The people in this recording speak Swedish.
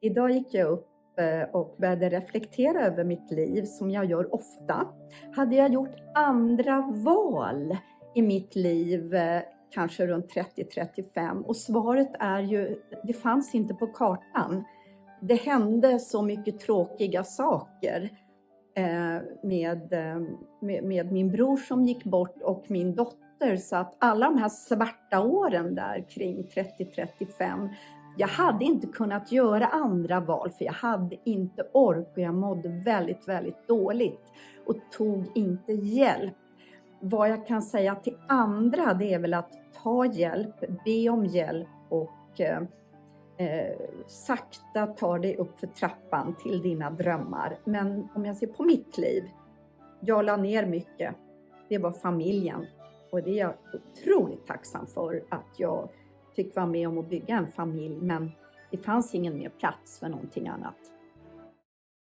Idag gick jag upp och började reflektera över mitt liv som jag gör ofta. Hade jag gjort andra val i mitt liv, kanske runt 30-35? Och svaret är ju, det fanns inte på kartan. Det hände så mycket tråkiga saker med min bror som gick bort och min dotter. Så att alla de här svarta åren där kring 30-35, jag hade inte kunnat göra andra val för jag hade inte ork och jag mådde väldigt, väldigt dåligt och tog inte hjälp. Vad jag kan säga till andra, det är väl att ta hjälp, be om hjälp och sakta ta dig upp för trappan till dina drömmar. Men om jag ser på mitt liv, jag la ner mycket. Det var familjen och det är jag otroligt tacksam för att jag fick vara med om att bygga en familj, men det fanns ingen mer plats för någonting annat.